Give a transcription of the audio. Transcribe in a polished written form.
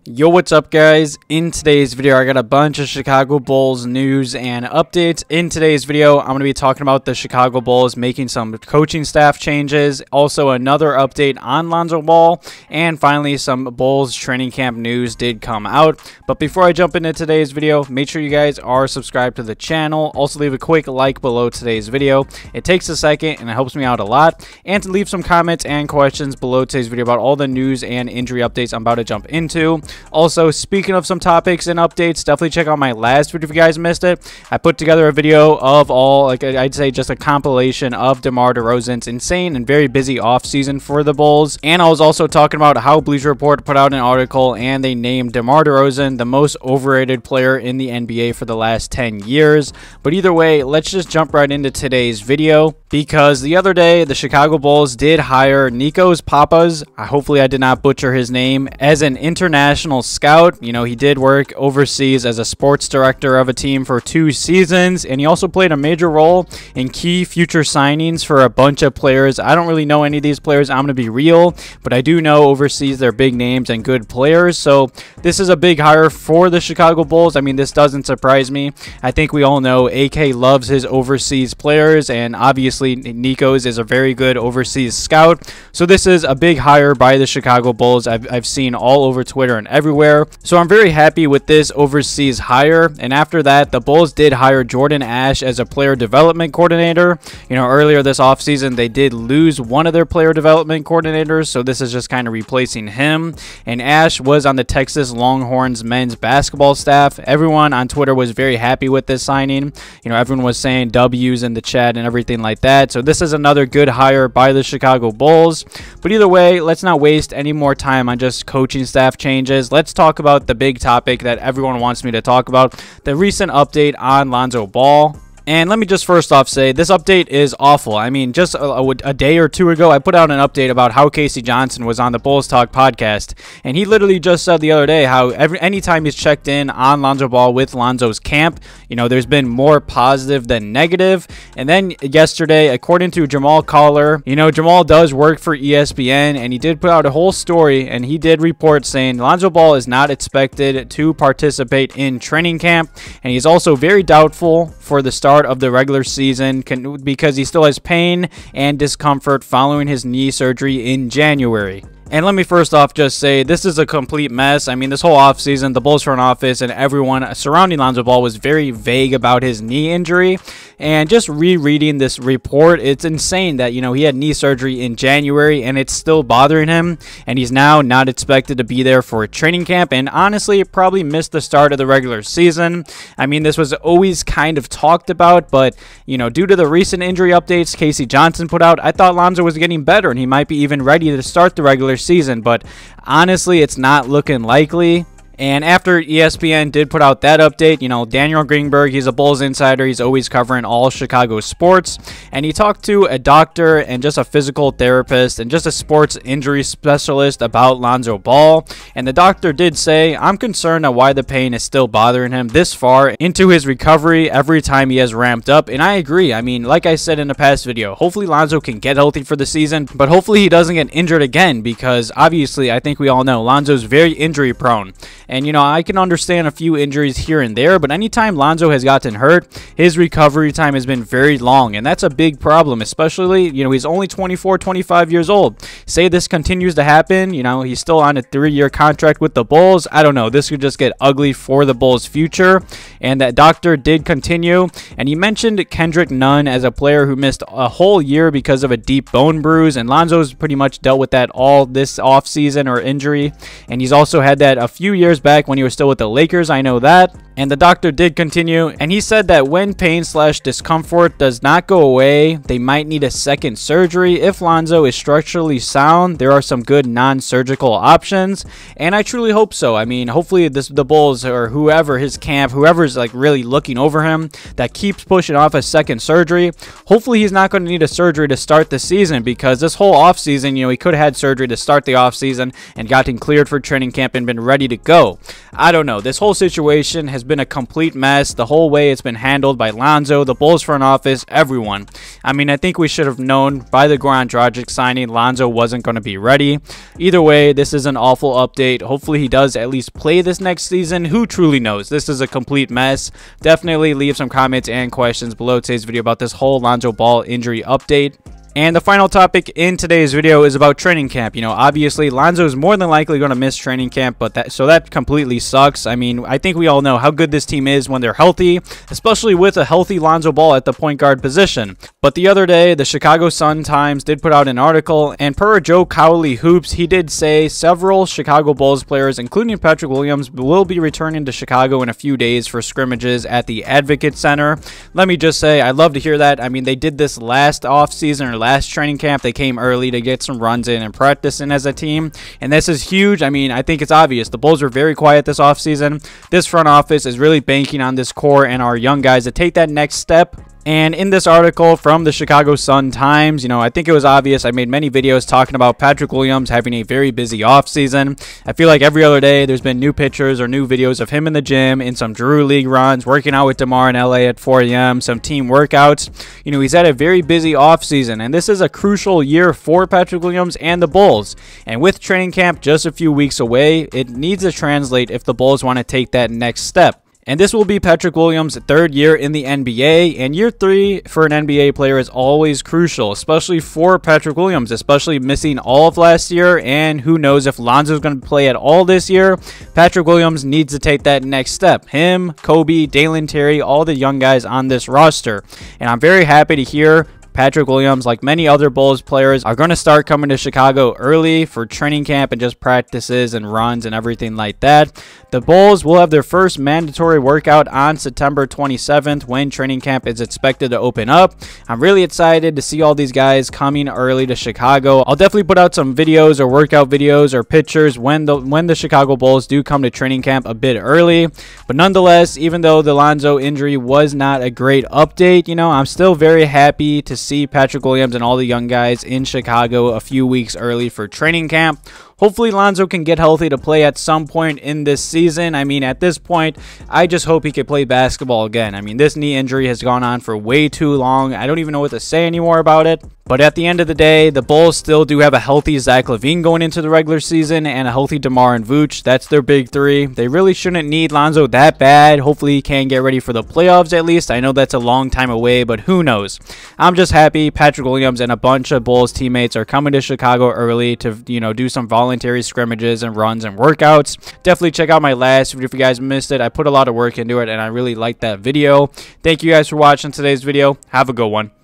Yo, what's up guys? In today's video I got a bunch of Chicago Bulls news and updates. In today's video I'm going to be talking about the Chicago Bulls making some coaching staff changes, also another update on Lonzo Ball, and finally some Bulls training camp news did come out. But before I jump into today's video, make sure you guys are subscribed to the channel. Also leave a quick like below today's video. It takes a second and it helps me out a lot. And to leave some comments and questions below today's video about all the news and injury updates I'm about to jump into. Also, speaking of some topics and updates, definitely check out my last video if you guys missed it. I put together a video of all, like I'd say just a compilation of DeMar DeRozan's insane and very busy offseason for the Bulls. And I was also talking about how Bleacher Report put out an article and they named DeMar DeRozan the most overrated player in the NBA for the last 10 years. But either way, let's just jump right into today's video, because the other day the Chicago Bulls did hire Nikos Papas, hopefully I did not butcher his name, as an international scout. You know, he did work overseas as a sports director of a team for 2 seasons, and he also played a major role in key future signings for a bunch of players. I don't really know any of these players, I'm going to be real, but I do know overseas they're big names and good players. So this is a big hire for the Chicago Bulls. I mean, this doesn't surprise me. I think we all know AK loves his overseas players, and obviously Nikos is a very good overseas scout. So this is a big hire by the Chicago Bulls. I've seen all over Twitter and everywhere. So I'm very happy with this overseas hire. And after that, the Bulls did hire Jordan Ash as a player development coordinator. You know, earlier this offseason, they did lose one of their player development coordinators. So this is just kind of replacing him. And Ash was on the Texas Longhorns men's basketball staff. Everyone on Twitter was very happy with this signing. You know, everyone was saying W's in the chat and everything like that. So this is another good hire by the Chicago Bulls. But either way, let's not waste any more time on just coaching staff changes. Let's talk about the big topic that everyone wants me to talk about, the recent update on Lonzo Ball. And let me just first off say, this update is awful. I mean, just a day or two ago, I put out an update about how Casey Johnson was on the Bulls Talk podcast. And he literally just said the other day how anytime he's checked in on Lonzo Ball with Lonzo's camp, you know, there's been more positive than negative. And then yesterday, according to Jamal Collar, you know, Jamal does work for ESPN, and he did put out a whole story, and he did report saying Lonzo Ball is not expected to participate in training camp. And he's also very doubtful for the start of the regular season because he still has pain and discomfort following his knee surgery in January. And let me first off just say, this is a complete mess. I mean, this whole offseason, the Bulls front office and everyone surrounding Lonzo Ball was very vague about his knee injury. And just rereading this report, it's insane that, you know, he had knee surgery in January and it's still bothering him. And he's now not expected to be there for training camp. And honestly, probably missed the start of the regular season. I mean, this was always kind of talked about, but, you know, due to the recent injury updates Casey Johnson put out, I thought Lonzo was getting better and he might be even ready to start the regular season, but honestly it's not looking likely. And after ESPN did put out that update, you know, Daniel Greenberg, he's a Bulls insider. He's always covering all Chicago sports. And he talked to a doctor and just a physical therapist and just a sports injury specialist about Lonzo Ball. And the doctor did say, I'm concerned at why the pain is still bothering him this far into his recovery every time he has ramped up. And I agree. I mean, like I said in the past video, hopefully Lonzo can get healthy for the season, but hopefully he doesn't get injured again, because obviously I think we all know Lonzo's very injury prone. And, you know, I can understand a few injuries here and there, but anytime Lonzo has gotten hurt, his recovery time has been very long. And that's a big problem, especially, you know, he's only 24, 25 years old. Say this continues to happen, you know, he's still on a 3-year contract with the Bulls. I don't know. This could just get ugly for the Bulls' future. And that doctor did continue. And he mentioned Kendrick Nunn as a player who missed a whole year because of a deep bone bruise. And Lonzo's pretty much dealt with that all this offseason or injury. And he's also had that a few years back when he was still with the Lakers, I know that. And the doctor did continue, and he said that when pain/discomfort does not go away, they might need a second surgery. If Lonzo is structurally sound, there are some good non-surgical options, and I truly hope so. I mean, hopefully the Bulls or whoever, his camp, whoever's like really looking over him, that keeps pushing off a second surgery, hopefully he's not going to need a surgery to start the season, because this whole offseason, you know, he could have had surgery to start the offseason and gotten cleared for training camp and been ready to go. I don't know. This whole situation has been a complete mess. The whole way it's been handled by Lonzo, the Bulls front office, everyone. I mean, I think we should have known by the Goran Dragic signing Lonzo wasn't going to be ready. Either way, this is an awful update. Hopefully he does at least play this next season. Who truly knows? This is a complete mess. Definitely leave some comments and questions below today's video about this whole Lonzo Ball injury update. And the final topic in today's video is about training camp. You know, obviously Lonzo is more than likely going to miss training camp, but that completely sucks. I mean, I think we all know how good this team is when they're healthy, especially with a healthy Lonzo Ball at the point guard position. But the other day, the Chicago Sun-Times did put out an article, and per Joe Cowley Hoops, he did say several Chicago Bulls players, including Patrick Williams, will be returning to Chicago in a few days for scrimmages at the Advocate Center. Let me just say, I love to hear that. I mean, they did this last offseason or last training camp. They came early to get some runs in and practice in as a team, and this is huge. I mean, I think it's obvious the Bulls were very quiet this offseason. This front office is really banking on this core and our young guys to take that next step. And in this article from the Chicago Sun-Times, you know, I think it was obvious. I made many videos talking about Patrick Williams having a very busy offseason. I feel like every other day there's been new pictures or new videos of him in the gym, in some Drew League runs, working out with Demar in LA at 4 a.m., some team workouts. You know, he's had a very busy offseason, and this is a crucial year for Patrick Williams and the Bulls. And with training camp just a few weeks away, it needs to translate if the Bulls want to take that next step. And this will be Patrick Williams' third year in the NBA, and year 3 for an NBA player is always crucial, especially for Patrick Williams, especially missing all of last year, and who knows if Lonzo's going to play at all this year. Patrick Williams needs to take that next step. Him, Coby, Dalen, Terry, all the young guys on this roster. And I'm very happy to hear Patrick Williams, like many other Bulls players, are going to start coming to Chicago early for training camp and just practices and runs and everything like that. The Bulls will have their first mandatory workout on September 27th when training camp is expected to open up. I'm really excited to see all these guys coming early to Chicago. I'll definitely put out some videos or workout videos or pictures when the Chicago Bulls do come to training camp a bit early. But nonetheless, even though the Lonzo injury was not a great update, you know, I'm still very happy to see Patrick Williams and all the young guys in Chicago a few weeks early for training camp. Hopefully Lonzo can get healthy to play at some point in this season. I mean, at this point, I just hope he can play basketball again. I mean, this knee injury has gone on for way too long. I don't even know what to say anymore about it. But at the end of the day, the Bulls still do have a healthy Zach LaVine going into the regular season and a healthy Demar and Vuce. That's their big three. They really shouldn't need Lonzo that bad. Hopefully he can get ready for the playoffs at least. I know that's a long time away, but who knows? I'm just happy Patrick Williams and a bunch of Bulls teammates are coming to Chicago early to, you know, do some voluntary scrimmages and runs and workouts. Definitely check out my last video if you guys missed it. I put a lot of work into it and I really liked that video. Thank you guys for watching today's video. Have a good one.